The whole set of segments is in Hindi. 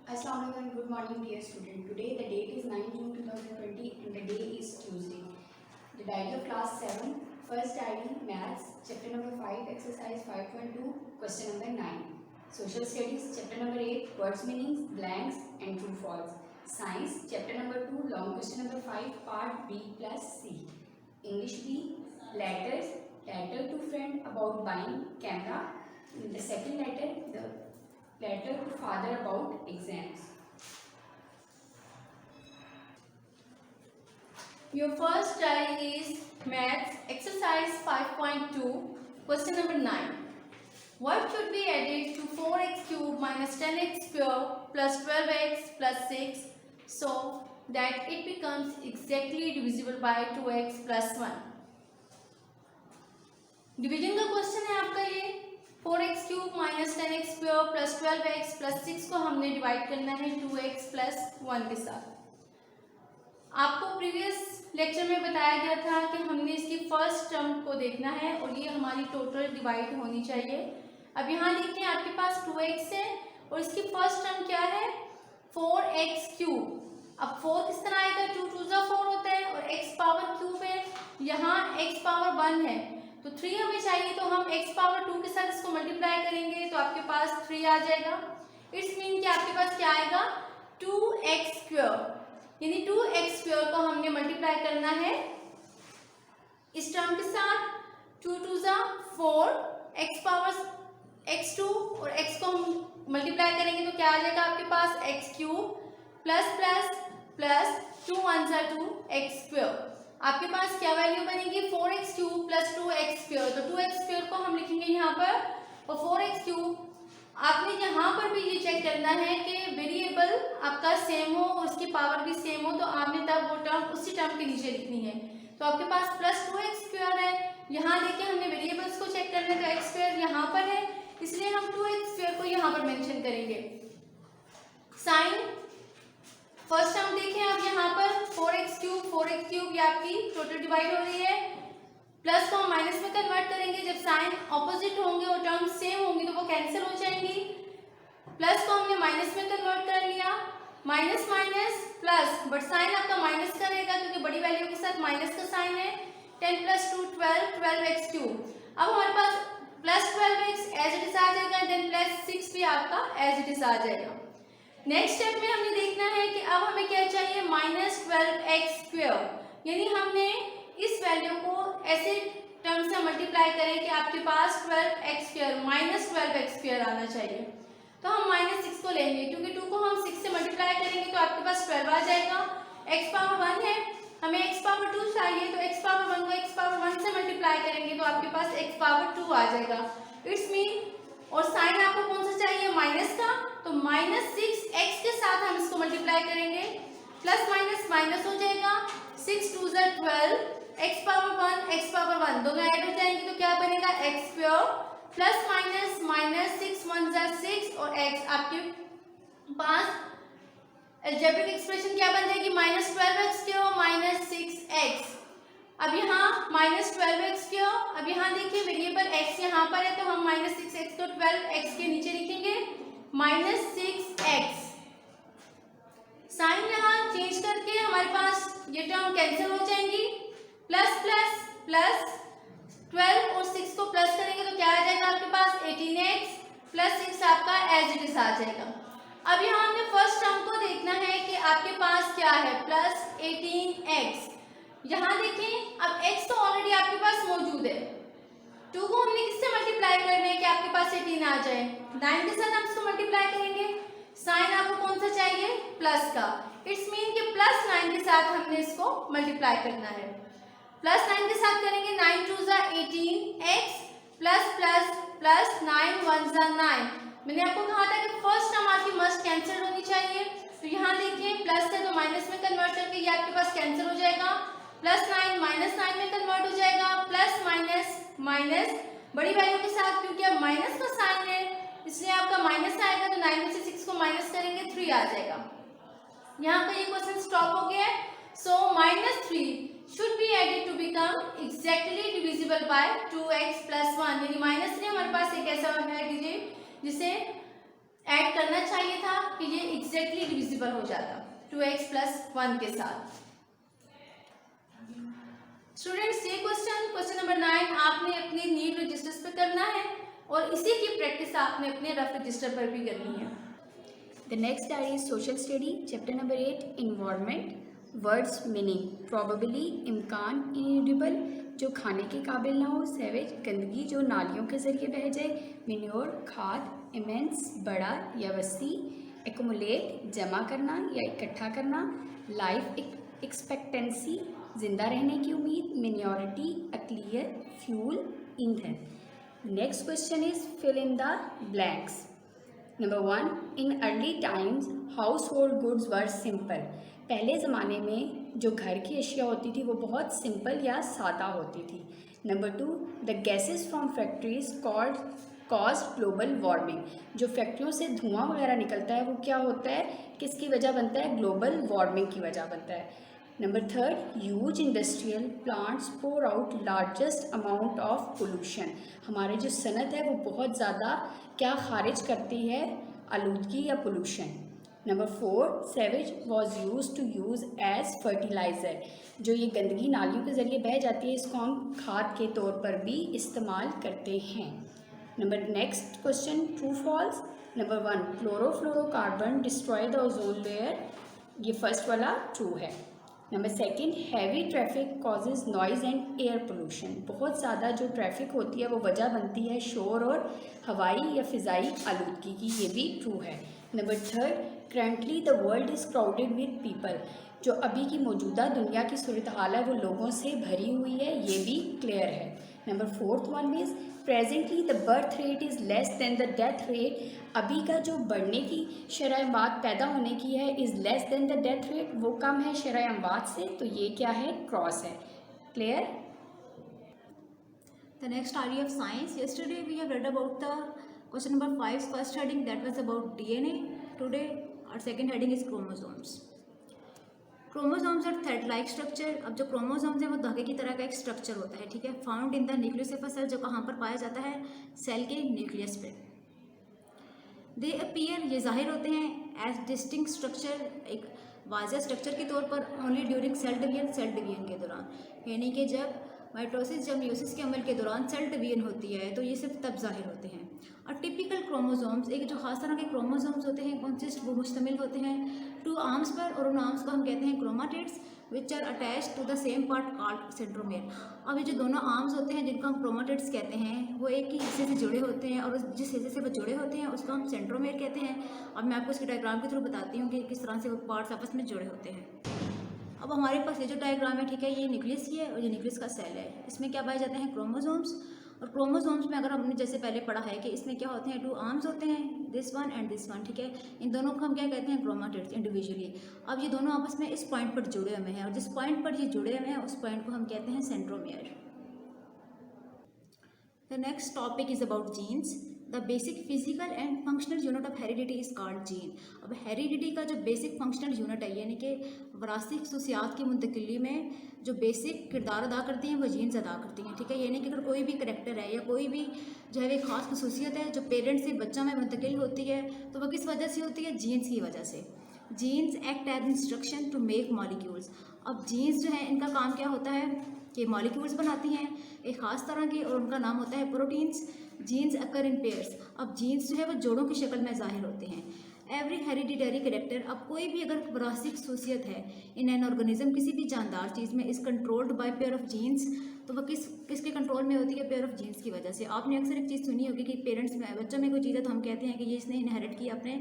Assalamualaikum and good morning dear student. Today the date is 9 June 2020 and the day is Tuesday. The diary of class 7, first diary maths, chapter number 5, exercise 5.2, question number 9. Social studies, chapter number 8, words meanings, blanks and true false. Science, chapter number 2, long question number 5, part B plus C. English B, letters, letter to friend about buying camera. The second letter, the letter to father about exams. Your first diary is maths exercise 5.2 question number 9. What should be added to 4x cube minus 10x square plus 12x plus 6 so that it becomes exactly divisible by 2x plus 1? Division का क्वेश्चन है आपका ये 4x cube minus 10x square plus 12x plus 6 को हमने डिवाइड करना है 2x प्लस 1 के साथ। आपको प्रीवियस लेक्चर में बताया गया था कि हमने इसकी फर्स्ट टर्म को देखना है और ये हमारी टोटल डिवाइड होनी चाहिए। अब यहाँ देखिए आपके पास 2x है और इसकी फर्स्ट टर्म क्या है 4x क्यूब। अब 4 किस तरह आएगा 2 2 जा 4 होता है और x पावर क्यूब है, यहाँ x पावर 1 है तो 3 हमें चाहिए तो हम x पावर 2 के साथ इसको मल्टीप्लाई करेंगे तो आपके पास 3 आ जाएगा। इट्स मीन कि आपके पास क्या आएगा 2x स्क्वायर, यानी 2x स्क्वायर को हमने मल्टीप्लाई करना है इस टर्म के साथ 2 2 जा 4 x पावर x2 और x को हम मल्टीप्लाई करेंगे तो क्या आ जाएगा आपके पास x cube plus plus plus 2 1 जा 2 x स्क्वायर। आपके पास क्या वैल्यू बनेगी 4x cube plus 2x square, तो 2x स्क्वायर को हम लिखेंगे यहाँ पर और 4x क्यूब। आपने यहाँ पर भी ये चेक करना है कि वेरिएबल आपका सेम हो और उसकी पावर भी सेम हो, तो आपने तब वो टर्म उसी टर्म के नीचे लिखनी है। तो आपके पास प्लस 2x स्क्वायर है, यहाँ देखिए हमने वेरिएबल्स को चेक करना है तो x स्क्वायर यहाँ पर है इसलिए हम 2x स्क्वायर को यहाँ पर मेंशन करेंगे। साइन फर्स्ट टर्म देखें आप यहाँ पर 4x क्यूब ये आपकी टोटल डिवाइड हो रही है, प्लस को हम माइनस में कन्वर्ट करेंगे। जब साइन ऑपोजिट होंगे और टर्म सेम होंगी तो वो कैंसिल हो जाएंगी। प्लस को हमने माइनस में कन्वर्ट कर लिया, minus minus plus, but sign आपका माइनस का रहेगा क्योंकि बड़ी वैल्यू के साथ माइनस का साइन है। 10 प्लस 2 12 12x क्यूब। अब हमारे पास plus 12x as it is आ जाएगा, देन प्लस 6 भी आपका एज इट इज आ जाएगा। नेक्स्ट स्टेप में हमने देखना है कि अब हमें क्या चाहिए माइनस 12x स्क्वायर, यानी हमने इस वैल्यू को ऐसे टर्म से मल्टीप्लाई करें कि आपके पास 12x square minus 12x square आना चाहिए। तो हम माइनस 6 को लेंगे क्योंकि 2 को हम 6 से मल्टीप्लाई करेंगे तो आपके पास 12 आ जाएगा। x पावर 1 है, हमें x पावर 2 चाहिए तो x पावर 1 को x पावर 1 से मल्टीप्लाई करेंगे तो आपके पास x पावर 2 आ जाएगा। इट्स मीन और साइन आपको कौन सा चाहिए माइनस का, तो माइनस 6x के साथ हम इसको मल्टीप्लाई करेंगे, प्लस माइनस माइनस हो जाएगा, 6 2 जा 12 x पावर 1 दोनों ऐड हो जाएंगे तो क्या बनेगा x square plus minus minus 6 1 जा 6 और x। आपके पास अलजेब्रिक एक्सप्रेशन क्या बन जाएगी माइनस 12x क्यों माइनस 6x। अब यहाँ माइनस 12x क्यों, अब यहाँ देखिए वेरिएबल x यहाँ पर है तो हम माइनस 6x को 12x के नीचे लिखेंगे माइनस 6x। साइन यहाँ चेंज करके हमारे पास ये टर्म कैंसिल हो जाएंगी, प्लस प्लस प्लस 12 और 6 को प्लस करेंगे तो क्या आ जाएगा आपके पास 18x प्लस 6 आपका एज इट इज आ जाएगा। अब यहाँ हमने फर्स्ट टर्म को देखना है कि आपके पास क्या है प्लस 18x। यहाँ देखें अब x तो ऑलरेडी आपके पास मौजूद है, 2 को हमने किससे मल्टीप्लाई करना है कि आपके पास 18 आ जाए, 9 के साथ हम इसको मल्टीप्लाई करेंगे। साइन आपको कौन सा चाहिए प्लस का, इट्स मीन कि प्लस 9 के साथ हमने इसको मल्टीप्लाई करना है। प्लस 9 के साथ करेंगे 9 2 जा 18x प्लस प्लस प्लस 9 1 जा 9। मैंने आपको कहा था कि फर्स्ट टर्म आपकी मस्ट कैंसिल होनी चाहिए, तो यहाँ देखिए प्लस है तो माइनस में कन्वर्ट करके ये आपके पास कैंसिल हो जाएगा, प्लस 9 माइनस 9 में कन्वर्ट हो जाएगा, प्लस माइनस माइनस बड़ी वैल्यू के साथ क्योंकि अब माइनस का साइन है इसलिए आपका माइनस आएगा तो 9 में से 6 को माइनस करेंगे 3 आ जाएगा। यहाँ पर ये क्वेश्चन स्टॉप हो गया है। So minus 3 should be added to become exactly divisible by 2x plus 1, यानी माइनस 3 हमारे पास एक ऐसा है जिसे ऐड करना चाहिए था कि ये एग्जैक्टली डिविजिबल हो जाता 2x प्लस 1 के साथ। स्टूडेंट्स ये क्वेश्चन नंबर 9 आपने अपने नीट रजिस्टर्स पे करना है और इसी की प्रैक्टिस आपने अपने रफ रजिस्टर पर भी करनी है। The next diary is social study, chapter number 8, environment, words meaning, probably, इम्कान, inedible, जो खाने के काबिल ना हो, savage, गंदगी जो नालियों के जरिए बह जाए, manure, खाद, immense, बड़ा या वसी, accumulate, जमा करना या इकट्ठा करना, life expectancy, जिंदा रहने की उम्मीद, minority, अकलियत, fuel, ईंधन। Next question is fill in the blanks. Number 1, in early times household goods were simple. पहले ज़माने में जो घर की अशिया होती थी वो बहुत सिंपल या सादा होती थी। Number 2, the gases from factories caused global warming. जो फैक्ट्रियों से धुआं वगैरह निकलता है वो क्या होता है, किसकी वजह बनता है, ग्लोबल वार्मिंग की वजह बनता है। Number 3, huge industrial plants pour out largest amount of pollution. हमारे जो सनत है वो बहुत ज़्यादा क्या खारिज करती है, आलूदगी या pollution. Number 4, sewage was used to use as fertilizer. जो ये गंदगी नालियों के ज़रिए बह जाती है इसको हम खाद के तौर पर भी इस्तेमाल करते हैं। Next question true false. Number 1, chlorofluorocarbon destroy the ozone layer, ये फर्स्ट वाला ट्रू है। Number 2, heavy traffic causes noise and air pollution, बहुत ज़्यादा जो ट्रैफिक होती है वो वजह बनती है शोर और हवाई या फ़िज़ाई आलूदगी की, ये भी ट्रू है। Number 3, currently the world is crowded with people, जो अभी की मौजूदा दुनिया की सूरत हाल है वो लोगों से भरी हुई है, ये भी क्लियर है। Number 4 one is presently the birth rate is less than the death rate, अभी का जो बढ़ने की शरह अमवात पैदा होने की है is less than the death rate, वो कम है शरह अमवात से, तो ये क्या है, क्रॉस है। Clear. The next area of science. Yesterday we have read about the question number 5 first heading, that was about DNA. Today our second heading is chromosomes. Chromosomes और थ्रेड लाइक स्ट्रक्चर। अब जो क्रोमोसोम्स है वो धागे की तरह का एक स्ट्रक्चर होता है, ठीक है, found in the nucleus of a cell, जो कहाँ पर पाया जाता है, सेल के न्यूक्लियस पे। दे अपीयर, ये जाहिर होते हैं एज डिस्टिंक्ट स्ट्रक्चर, एक वाज़ेह स्ट्रक्चर के तौर पर, ओनली ड्यूरिंग सेल डिवीजन के दौरान, यानी कि जब माइटोसिस जब म्यूसिस के अमल के दौरान सेल डिवीजन होती है तो ये सिर्फ तब जाहिर होते हैं। और टिपिकल क्रोमोसोम्स, एक जो खास तरह के क्रोमोसोम्स होते हैं कंसिस्ट, वो मुश्तमिल होते हैं 2 आर्म्स पर, और उन आर्म्स को हम कहते हैं chromatids, which are attached to the same part called centromere. अब ये जो दोनों आर्म्स होते हैं जिनको हम क्रोमाटिड्स कहते हैं वो एक ही हिस्से से जुड़े होते हैं, और जिस हिस्से से वो जुड़े होते हैं उसको हम सेंट्रोमेयर कहते हैं। अब मैं आपको इसके डायग्राम के थ्रू बताती हूँ कि किस तरह से वो पार्ट्स आपस में जुड़े होते हैं। अब हमारे पास ये जो डायग्राम है, ठीक है, ये न्यूक्लियस ही है और ये न्यूक्लियस का सेल है। इसमें क्या पाए जाते हैं, क्रोमोसोम्स। और क्रोमोसोम्स में अगर हमने जैसे पहले पढ़ा है कि इसमें क्या होते हैं, 2 आर्म्स होते हैं, this one and this one, ठीक है, इन दोनों को हम क्या कहते हैं, क्रोमाटिड्स इंडिविजुअली। अब ये दोनों आपस में इस पॉइंट पर जुड़े हुए हैं, और जिस पॉइंट पर ये जुड़े हुए हैं उस पॉइंट को हम कहते हैं centromere. The next topic is about genes. The basic physical and functional unit of heredity is called gene. अब हेरिडिटी का जो बेसिक फंक्शनल यूनिट है, यानी कि वरासी खसूसियात की मुंतकिली में जो बेसिक किरदार अदा करती हैं वो जीन्स अदा करती हैं, ठीक है, यानी कि अगर कोई भी करैक्टर है या कोई भी जो है ख़ास खसूसियत है जो पेरेंट्स से बच्चों में मुंतकिल होती है तो वह किस वजह से होती है, जीन्स की वजह से। Genes act as instruction to make molecules. अब जीन्स जो है इनका काम क्या होता है कि मॉलिक्यूल्स बनाती हैं एक ख़ास तरह के, और उनका नाम होता है proteins. Genes occur in pairs. अब जीन्स जो है वो जोड़ों की शक्ल में ज़ाहिर होते हैं। एवरी हेरिडिटरी कैरेक्टर, अब कोई भी अगर वरासी खसूसियत है इन एन ऑर्गेनिज्म, किसी भी जानदार चीज़ में, is controlled by pair of genes, तो वह किसके कंट्रोल में होती है, पेयर ऑफ जीन्स की वजह से। आपने अक्सर एक चीज़ सुनी होगी कि पेरेंट्स में बच्चों में कोई चीज़ है तो हम कहते हैं कि ये इसने इनहेरिट किया अपने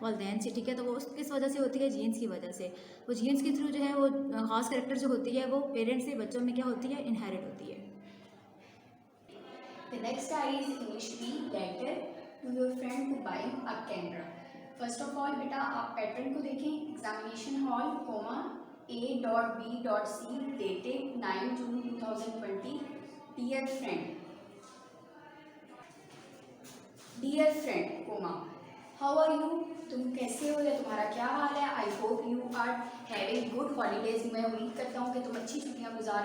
वालिदैन से, ठीक है, तो वो किस वजह से होती है, जीन्स की वजह से। वो जीन्स के थ्रू जो है वो खास कैरेक्टर जो होती है वो पेरेंट्स से बच्चों में क्या होती है, इनहेरिट होती है। The next diary is English B, letter to your friend to buy a camera. First of all बेटा आप पैटर्न को देखें, examination hall comma A.B.C dated 9 June 2020। Dear friend comma how are you, तुम कैसे हो या तुम्हारा क्या हाल है। I hope you are having good holidays. मैं उम्मीद करता हूँ कि तुम अच्छी छुट्टियाँ गुजार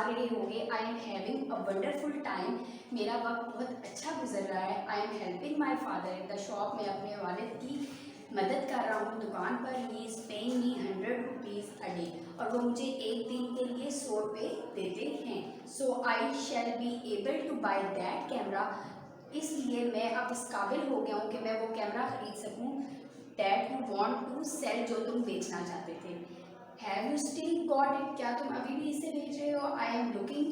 रहे होगे। I am having a wonderful time. मेरा वक्त बहुत अच्छा गुजर रहा है। I am helping my father in the shop. मैं अपने वालिद की मदद कर रहा हूँ दुकान पर। He is paying me 100 rupees a day, और वो मुझे एक दिन के लिए 100 रुपये देते हैं। So I shall be able to buy that camera, इसलिए मैं अब इस काबिल हो गया हूँ कि मैं वो कैमरा खरीद सकूँ that you want to sell, जो तुम बेचना चाहते थे। Have you still got it, क्या तुम अभी भी इसे बेच रहे हो। I am looking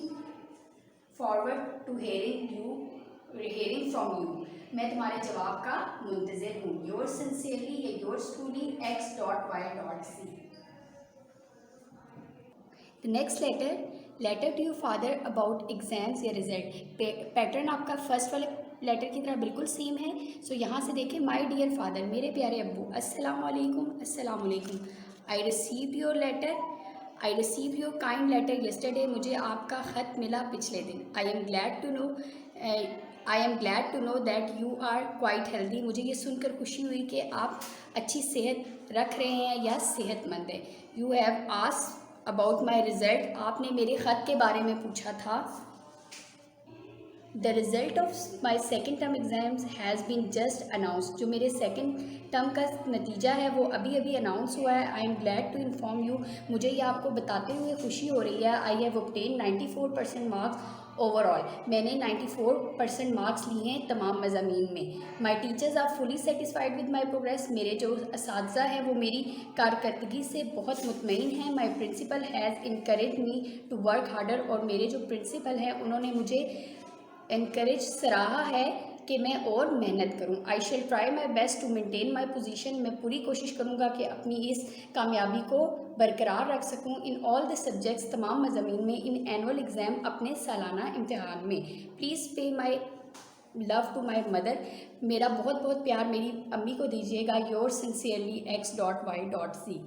forward to hearing from you, मैं तुम्हारे जवाब का मुंतज़िर हूँ। योर्स सिंसियरली या yours truly x.y.c। The next letter to your father about exams या रिजल्ट। पैटर्न आपका फर्स्ट वाले लेटर की तरह बिल्कुल सेम है। सो यहाँ से देखें, माय डियर फादर, मेरे प्यारे अब्बू, अस्सलाम वालेकुम। I receive your letter, I receive your kind letter yesterday, मुझे आपका ख़त मिला पिछले दिन। I am glad to know that you are quite healthy, मुझे ये सुनकर खुशी हुई कि आप अच्छी सेहत रख रहे हैं या सेहतमंद हैं। You have asked about my result, आपने मेरे ख़त के बारे में पूछा था। The result of my second term exams has been just announce, जो मेरे सेकेंड टर्म का नतीजा है वो अभी अभी अनाउंस हुआ है। I am glad to inform you, मुझे ये आपको बताते हुए खुशी हो रही है। I have obtain 94% marks overall, मैंने 94% मार्क्स लिए हैं तमाम मज़ामीन में। My teachers are fully satisfied with my progress, मेरे जो असातिज़ा हैं वो मेरी कारकर्दगी से बहुत मुतमईन हैं। My principal has encourage me to work harder, और मेरे जो प्रिंसिपल हैं उन्होंने मुझे इनकरेज सराहा है कि मैं और मेहनत करूं। I shall try my best to maintain my position, मैं पूरी कोशिश करूंगा कि अपनी इस कामयाबी को बरकरार रख सकूं इन ऑल द सब्जेक्ट्स, तमाम मज़ामीन में, इन एनुअल एग्ज़ाम, अपने सालाना इम्तिहान में। Please pay my love to my mother, मेरा बहुत बहुत प्यार मेरी अम्मी को दीजिएगा। Your sincerely x.y.c।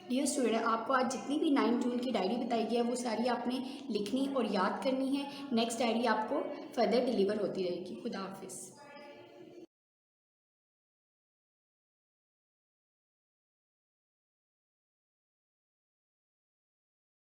Dear student, आपको आज जितनी भी 9 जून की डायरी बताई गई है वो सारी आपने लिखनी और याद करनी है। नेक्स्ट डायरी आपको फर्दर डिलीवर होती रहेगी। खुदा हाफिज़।